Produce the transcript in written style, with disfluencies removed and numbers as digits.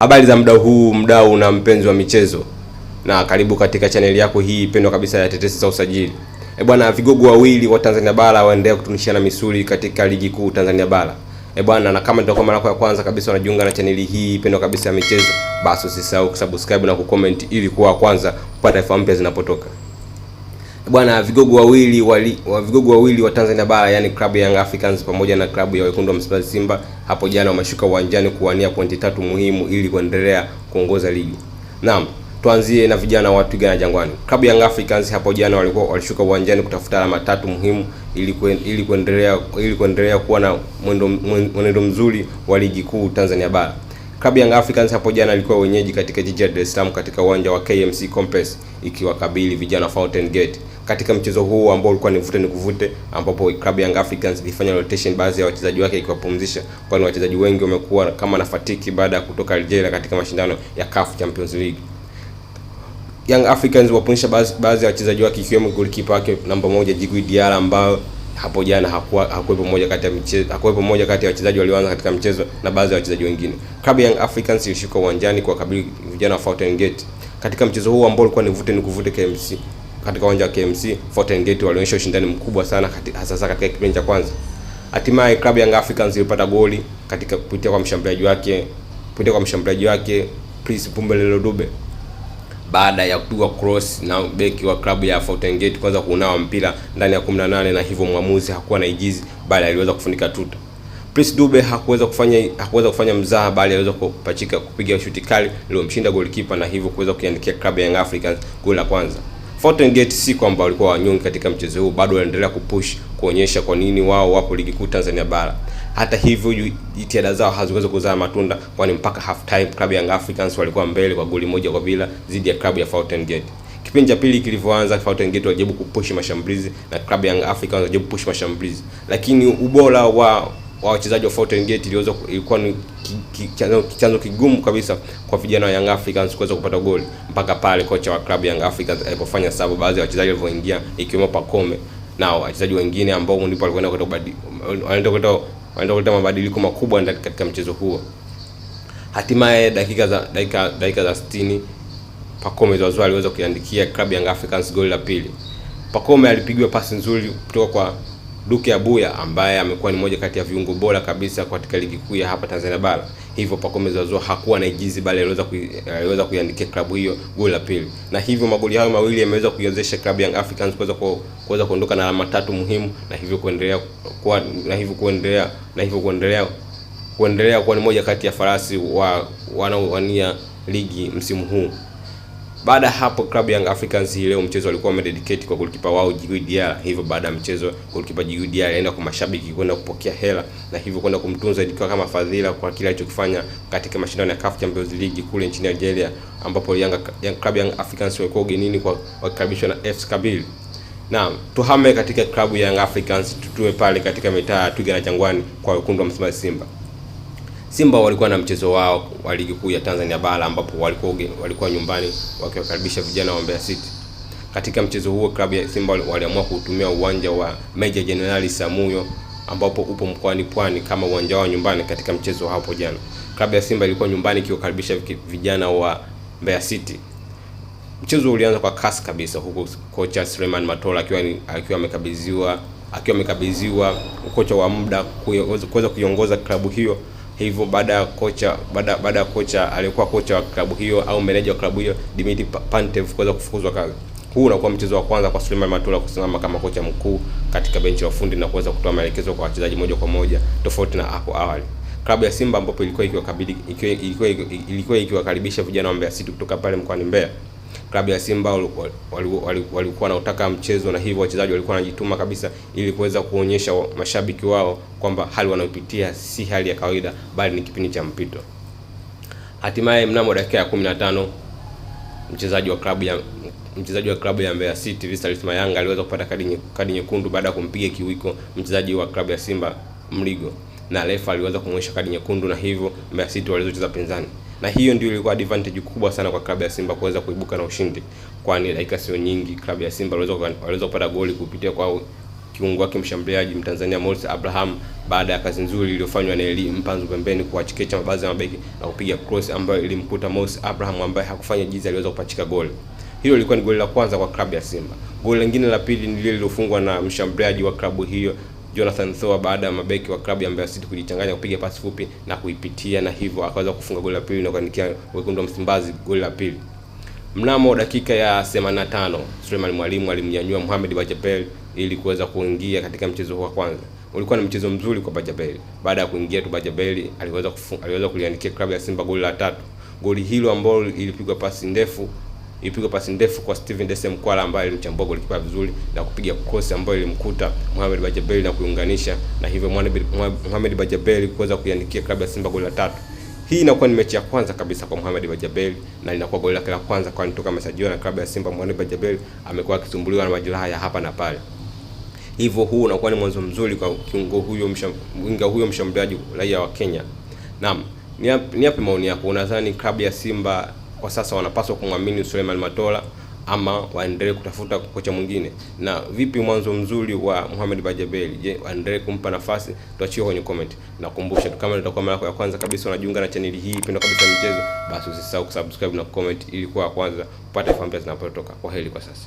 Habari za muda huu, mdau na mpenzi wa michezo, na karibu katika chaneli yako hii pendwa kabisa ya tetesi za usajili. Bwana, vigogo wawili wa Tanzania bara waendelea kutunishana misuli katika ligi kuu Tanzania bara. Bwana, na kama ndio mara yako ya kwanza kabisa unajiunga na chaneli hii pendwa kabisa ya michezo, basi usisahau kusubscribe na kucomment ili kuwa kwanza kupata taarifa mpya zinapotoka. Bwana, vigogo wawili wa Tanzania bara, yani klabu ya Young Africans pamoja na klabu ya Wekundu wa Msimbazi Simba hapo jana wameshuka uwanjani kuwania pointi 3 muhimu ili kuendelea kuongoza ligi. Naam, tuanzie na vijana wa Twiga na Jangwani. Klabu ya Young Africans hapo jana walishuka uwanjani kutafuta alama 3 muhimu ili kuendelea kuwa na mwenendo mzuri wa ligi kuu Tanzania bara. Klabu ya Young Africans hapo jana ilikuwa wenyeji katika jiji la Dar es Salaam katika uwanja wa KMC Complex ikiwakabili vijana Fountain Gate. Katika mchezo huu ambao ulikuwa ni vute ni kuvute, ambapo klabu ya Young Africans ilifanya rotation baadhi ya wachezaji wake ikiwapumzisha, kwani wachezaji wengi wamekuwa kama na fatiki baada ya kutoka Algeria katika mashindano ya CAF Champions League. Young Africans wapumzisha baadhi ya wachezaji wake ikiwemo goalkeeper wake namba 1 Djigui Diarra, ambao hapo jana hakuwepo mmoja kati ya wachezaji walioanza katika mchezo na baadhi ya wachezaji wengine. Klabu ya Young Africans ilishuka uwanjani kwa kabili vijana wa Fountain Gate. Katika mchezo huu ambao ulikuwa ni vute ni kuvute KMC, katika uwanja wa KMC, Fountain Gate walionyesha ushindani mkubwa sana hasa katika kipindi cha kwanza. Hatimaye klabu ya Young Africans ilipata goli kupitia kwa mshambuliaji wake Prince Pumbelelo Dube baada ya kupigwa cross na beki wa klabu ya Fountain Gate kwanza kuunawa mpira ndani ya 18, na hivyo mwamuzi hakuwa na ijizi bali aliweza kufunika tuta. Prince Dube hakuweza kufanya mzaha bali aliweza kupiga shuti kali lililomshinda goalkeeper na hivyo kuweza kuiandikia klabu ya Young Africans goli la kwanza. Fountain Gate si kwamba walikuwa wanyonge katika mchezo huu, bado wanaendelea kupush kuonyesha kwa nini wao wapo ligi kuu Tanzania bara. Hata hivyo jitihada zao haziwezi kuzaa matunda, kwani mpaka half time klabu ya Young Africans walikuwa mbele kwa goli 1-0 dhidi ya klabu ya Fountain Gate. Kipindi cha pili kilivyoanza, Fountain Gate walijaribu kupush mashambulizi na klabu ya Young Africans walijaribu kupush mashambulizi, lakini ubora wa wachezaji wa Fountain Gate ilikuwa ni chanzo kigumu kabisa kwa vijana wa Young Africans kuweza kupata goli, mpaka pale kocha wa klabu ya Young Africans alipofanya sababu baadhi ya wachezaji walivyoingia ikiwemo Pacome na wachezaji wengine ambao ndipo walikwenda kuleta mabadiliko makubwa katika mchezo huo. Hatimaye dakika za 60 Pacome Zouzoua aliweza kuiandikia klabu ya Young Africans goli la pili. Pacome alipigiwa pasi nzuri kutoka kwa Duke Abuya ambaye amekuwa ni moja kati ya viungo bora kabisa katika ligi kuu ya hapa Tanzania bara. Hivyo Pacome Zouzoua hakuwa na ijizi bali aliweza kuiandikia klabu hiyo goli la pili. Na hivyo magoli hayo mawili yameweza kuiwezesha klabu ya Young Africans kuweza kuondoka na alama 3 muhimu na hivyo kuendelea kuwa ni moja kati ya farasi wanaowania ligi msimu huu. Baada hapo klabu ya Young Africans hii leo mchezo walikuwa wamededicate kwa goalkeeper wao Djigui Diarra. Hivyo baada ya mchezo goalkeeper Djigui Diarra alienda kwa mashabiki kwenda kupokea hela na hivyo kwenda kumtunza ikiwa kama fadhila kwa kile alichokifanya katika mashindano ya CAF Champions League kule nchini Algeria, ambapo klabu ya Young Africans walikuwa ugenini kwa wakaribishwa na FC Kabylie. Naam, tuhame katika klabu ya Young Africans, tutue pale katika mitaa ya Twiga na Jangwani kwa Wekundu wa Msimbazi Simba. Simba walikuwa na mchezo wao wa ligi kuu ya Tanzania bara, ambapo walikuwa nyumbani wakiwakaribisha vijana wa Mbeya City. Katika mchezo huo klabu ya Simba waliamua kutumia uwanja wa Meja Jenerali Samuyo ambapo upo mkoani Pwani kama uwanja wao nyumbani. Katika mchezo hapo jana klabu ya Simba ilikuwa nyumbani ikiwakaribisha vijana wa Mbeya City. Mchezo ulianza kwa kasi kabisa, huku kocha Suleiman Matola akiwa amekabidhiwa ukocha wa muda kuweza kuiongoza klabu hiyo. Hivyo baada ya kocha alikuwa kocha wa klabu hiyo au meneja wa klabu hiyo Dimitri Pantev kuweza kufukuzwa kazi. Huu unakuwa mchezo wa kwanza kwa Suleiman Matola kusimama kama kocha mkuu katika benchi la ufundi na kuweza kutoa maelekezo kwa wachezaji moja kwa moja, tofauti na hapo awali. Klabu ya Simba ambapo ilikuwa ikiwakaribisha vijana wa Mbeya City kutoka pale mkoani Mbeya. Klabu ya Simba walikuwa wanautaka mchezo na hivyo wachezaji walikuwa wanajituma kabisa ili kuweza kuonyesha mashabiki wao kwamba hali wanayopitia si hali ya kawaida bali ni kipindi cha mpito. Hatimaye mnamo dakika ya 15 mchezaji wa klabu ya Mbeya City Vistalis Mayanga aliweza kupata kadi nyekundu baada ya kumpiga kiwiko mchezaji wa klabu ya Simba Mligo, na refa aliweza kumwonyesha kadi nyekundu na hivyo Mbeya City walizocheza pinzani. Na hiyo ndio ilikuwa advantage kubwa sana kwa klabu ya Simba kuweza kuibuka na ushindi, kwani dakika sio nyingi klabu ya Simba waliweza kupata goli kupitia kwa kiungo wake mshambuliaji Mtanzania Morris Abraham baada ya kazi nzuri iliyofanywa na Eli Mpanzu pembeni kuachikecha mabazi ya mabeki na kupiga cross ambayo ilimkuta Morris Abraham ambaye hakufanya jizi, aliweza kupachika goli. Hilo lilikuwa ni goli la kwanza kwa klabu ya Simba. Goli lingine la pili ni lile lilofungwa na mshambuliaji wa klabu hiyo Jonathan Thoa baada ya mabeki wa klabu ya Mbeya City kujichanganya kupiga pasi fupi na kuipitia, na hivyo akaweza kufunga goli la pili na kuandikia wekundu wa Msimbazi goli la pili. Mnamo dakika ya 85 Suleiman Mwalimu alimnyanyua Mohamed Bajabel ili kuweza kuingia katika mchezo huu wa kwanza. Ulikuwa ni mchezo mzuri kwa Bajabel. Baada ya kuingia tu Bajabel aliweza kuliandikia klabu ya Simba goli la tatu. Goli hilo ambalo ilipigwa pasi ndefu kwa Steven Dese Mkwala ambaye alimchambua golikipa vizuri na kupiga cross ambayo ilimkuta Mohamed Bajabel na kuiunganisha, na hivyo Mohamed Bajabel kuweza kuiandikia klabu ya Simba goli la tatu. Hii inakuwa ni mechi ya kwanza kabisa kwa Mohamed Bajabel na inakuwa goli lake la kwanza, kwani toka amesajiliwa na klabu ya Simba Mohamed Bajabel amekuwa akisumbuliwa na majeraha ya hapa na pale. Hivyo huu unakuwa ni mwanzo mzuri kwa kiungo huyo mshambuliaji raia wa Kenya. Naam, ni yapi maoni yako? Unadhani klabu ya Simba kwa sasa wanapaswa kumwamini Suleiman Matola ama waendelee kutafuta kocha mwingine? Na vipi mwanzo mzuri wa Mohamed Bajabel? Je, waendelee kumpa nafasi? Tuachie kwenye comment. Nakumbusha kama utakuwa mara yako ya kwanza kabisa unajiunga na channel hii pendwa kabisa michezo, basi usisahau kusubscribe na comment ili kuwa kwanza kupata information zinapotoka. Kwaheri kwa sasa.